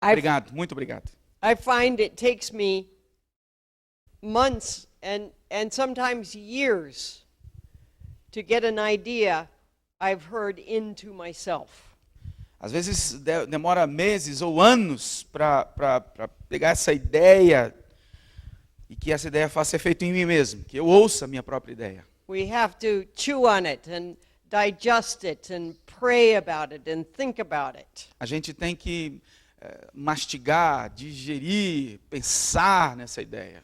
Obrigado, muito obrigado. I find it takes me months and sometimes years to get an idea I've heard into myself. Às vezes demora meses ou anos para pegar essa ideia e que essa ideia faça efeito em mim mesmo, que eu ouça a minha própria ideia. We have to chew on it and digest it and pray about it and think about it. A gente tem que mastigar, digerir, pensar nessa ideia.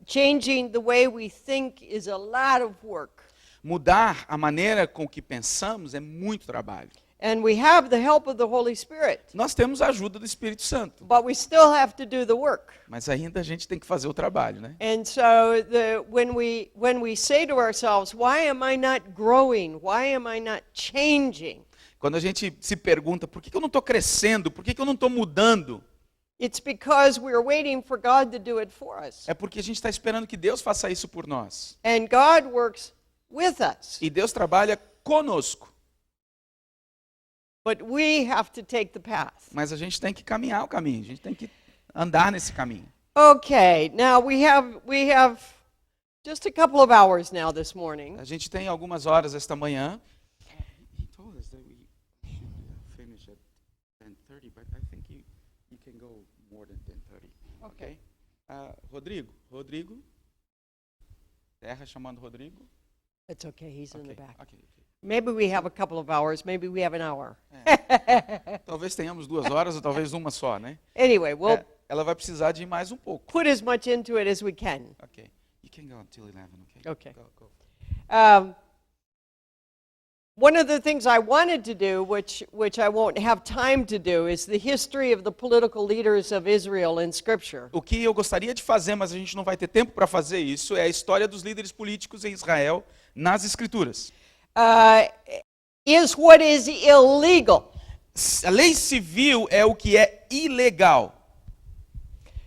Changing the way we think is a lot of work. Mudar a maneira com que pensamos é muito trabalho. And we have the help of the Holy Spirit. Nós temos a ajuda do Espírito Santo, But we still have to do the work. mas ainda a gente tem que fazer o trabalho, né? And so when we say to ourselves, why am I not growing? Why am I not changing? Quando a gente se pergunta, por que eu não estou crescendo? Por que eu não estou mudando? It's because we're waiting for God to do it for us. É porque a gente está esperando que Deus faça isso por nós. And God works with us. E Deus trabalha conosco. But we have to take the path. Mas a gente tem que caminhar o caminho, a gente tem que andar nesse caminho. Okay, now we have just a couple of hours now this morning. A gente tem algumas horas esta manhã. He told us that we should finish at 10:30, but I think you can go more than 10:30. Okay? Rodrigo? Terra chamando Rodrigo? It's okay, he's in the back. Okay. Maybe we have a couple of hours, maybe we have an hour. Talvez tenhamos 2 horas ou talvez uma só, né? Anyway, we'll Ela vai precisar de mais um pouco. put as much into it as we can. Okay. You can go until 11, okay? Okay. Go. One of the things I wanted to do, which I won't have time to do, is the history of the political leaders of Israel in Scripture. O que eu gostaria de fazer, mas a gente não vai ter tempo para fazer isso, é a história dos líderes políticos em Israel nas Escrituras. Is what is illegal. A lei civil é o que é ilegal.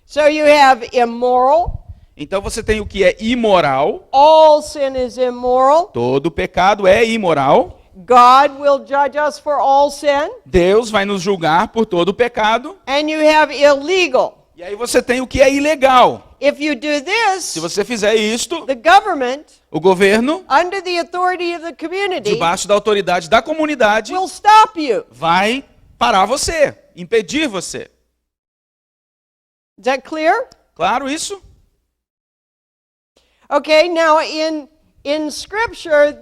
So you have immoral. Então você tem o que é imoral. All sin is immoral. Todo pecado é imoral. God will judge us for all sin. Deus vai nos julgar por todo pecado. And you have illegal. E aí você tem o que é ilegal. If you do this, Se você fizer isto, the government, o governo, under the authority of the community, debaixo da autoridade da comunidade, will stop you. vai parar você, impedir você. Is that clear? Claro isso? Okay, now in Scripture,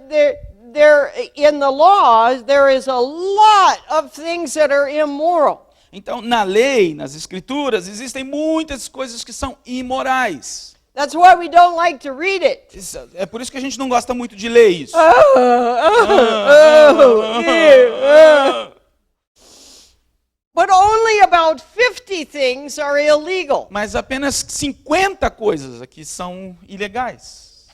there in the laws, there is a lot of things that are immoral. Então, na lei, nas escrituras, existem muitas coisas que são imorais. That's why we don't like to read it. É por isso que a gente não gosta muito de ler isso. But only about 50 things are illegal. Mas apenas 50 coisas aqui são ilegais.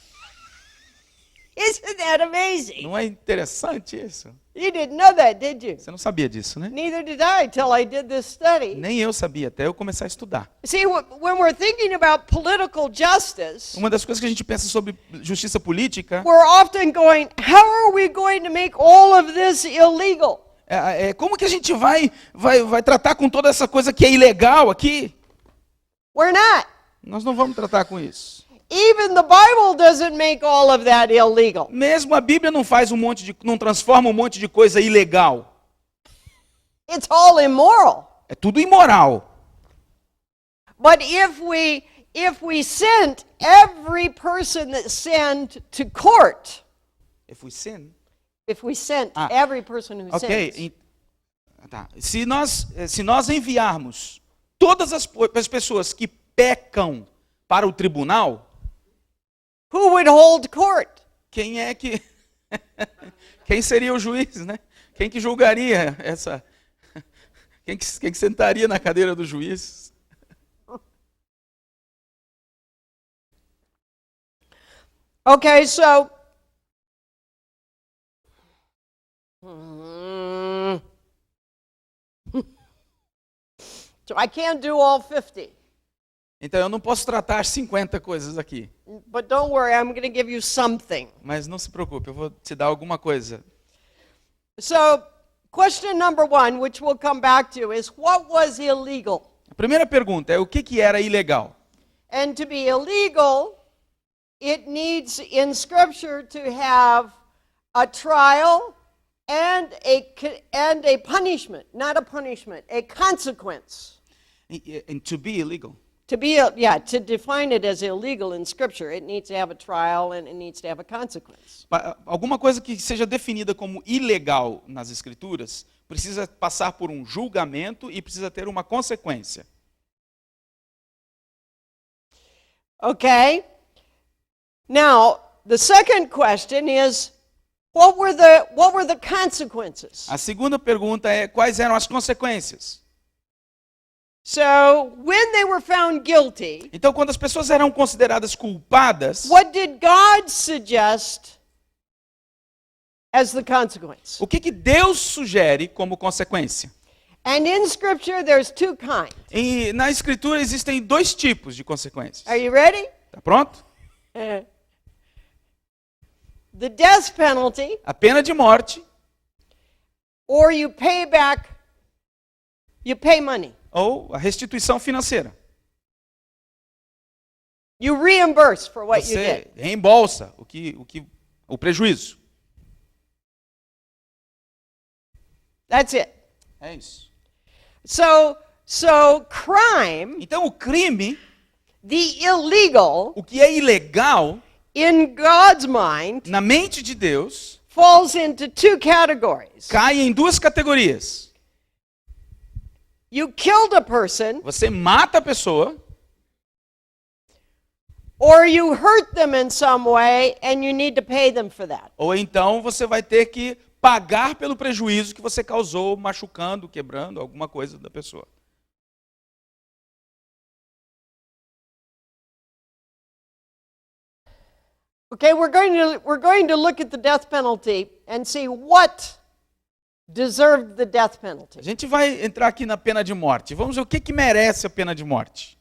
Isn't that amazing? Não é interessante isso? You didn't know that, did you? Você não sabia disso, né? Neither did I till I did this study. Nem eu sabia, até eu começar a estudar. See, when we're thinking about political justice, Uma das coisas que a gente pensa sobre justiça política we're often going, how are we going to make all of this illegal? como que a gente vai tratar com toda essa coisa que é ilegal aqui? We're not. Nós não vamos tratar com isso. Even the Bible doesn't make all of that illegal. Mesmo a Bíblia não transforma um monte de coisa ilegal. It's all immoral. É tudo imoral. But if we sent every person that sinned to court, If we sin. if we sent every person who sins, Ok. Tá. Se nós enviarmos todas as pessoas que pecam para o tribunal, who would hold court? quem é que quem seria o juiz, né? Quem que julgaria essa? Quem que sentaria na cadeira do juiz? Okay, so so I can't do all 50. Então eu não posso tratar as 50 coisas aqui. But don't worry, I'm going to give you something. Mas não se preocupe, eu vou te dar alguma coisa. So, question number 1, which we'll come back to, is what was illegal? A primeira pergunta é o que era ilegal? And to be illegal, it needs in Scripture to have a trial and a punishment, not a punishment, a consequence. And to be illegal. To define it as illegal in Scripture, it needs to have a trial and it needs to have a consequence. Alguma coisa que seja definida como ilegal nas Escrituras precisa passar por um julgamento e precisa ter uma consequência. Okay? Now, the second question is, what were the consequences? A segunda pergunta é quais eram as consequências? So, when they were found guilty, Então, quando as pessoas eram consideradas culpadas, what did God suggest as the consequence? o que Deus sugere como consequência? And in Scripture, there's 2 kinds. E na Escritura existem 2 tipos de consequências. Are you ready? Tá pronto? The death penalty, A pena de morte or you pay money. ou a restituição financeira. You reimburse for what you Você did. reembolsa o prejuízo. That's it. É isso. So crime, Então, o crime, the illegal, o que é ilegal, in God's mind, na mente de Deus, falls into 2 categories. cai em 2 categorias. You killed a person, Você mata a pessoa, or you hurt them in some way, and you need to pay them for that. ou então você vai ter que pagar pelo prejuízo que você causou machucando, quebrando alguma coisa da pessoa. Okay, we're going to look at the death penalty and see what deserved the death penalty. A gente vai entrar aqui na pena de morte. Vamos ver o que merece a pena de morte.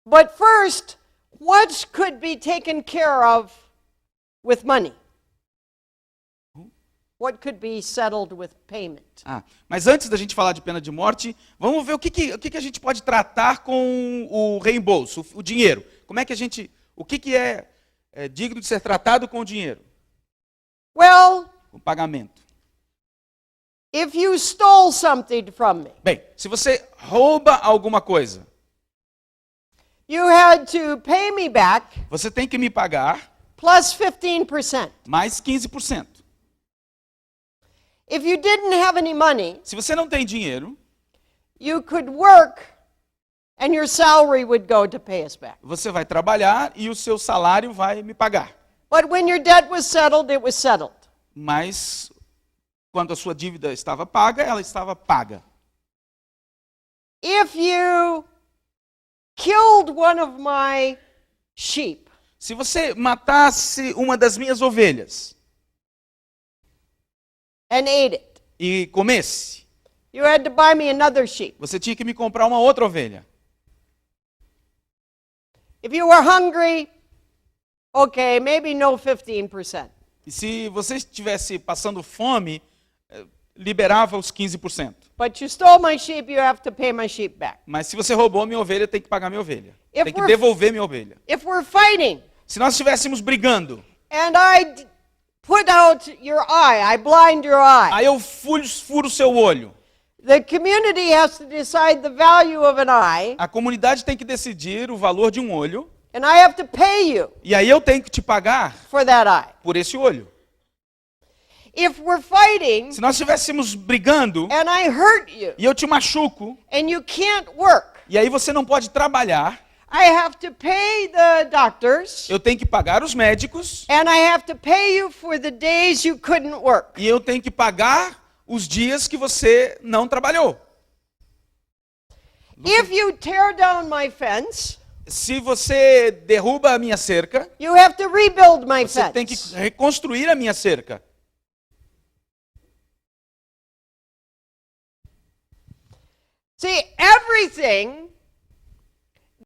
But first, what could be taken care of with money? What could be settled with payment? Mas antes da gente falar de pena de morte, vamos ver o que a gente pode tratar com o reembolso, o dinheiro. Como é que a gente, o que é digno de ser tratado com o dinheiro? Well, O pagamento. if you stole something from me, Bem, se você rouba alguma coisa, you had to pay me back você tem que me pagar plus 15%. mais 15%. If you didn't have any money, Se você não tem dinheiro, you could work and your salary would go to pay us back. você vai trabalhar e o seu salário vai me pagar. But when your debt was settled, it was settled. Mas quando a sua dívida estava paga, ela estava paga. If you killed one of my sheep, Se você matasse uma das minhas ovelhas and ate it, e comesse, you had to buy me another sheep. você tinha que me comprar uma outra ovelha. If you were hungry, okay, maybe no 15%. E se você estivesse passando fome, liberava os 15%. But you stole my sheep, you have to pay my sheep back. Mas se você roubou minha ovelha, tem que pagar minha ovelha. If Tem que we're- devolver minha ovelha. If we're fighting Se nós estivéssemos brigando, and I put out your eye, I blind your eye, aí eu furo o seu olho. the community has to decide the value of an eye, A comunidade tem que decidir o valor de um olho, and I have to pay you e aí eu tenho que te pagar for that eye. por esse olho. If we're fighting Se nós estivéssemos brigando and I hurt you e eu te machuco, and you can't work, e aí você não pode trabalhar, I have to pay the doctors eu tenho que pagar os médicos and I have to pay you for the days you couldn't work. e eu tenho que pagar os dias que você não trabalhou. If you tear down my fence, Se você derruba a minha cerca, you have to rebuild my você tem que fence. reconstruir a minha cerca. See, everything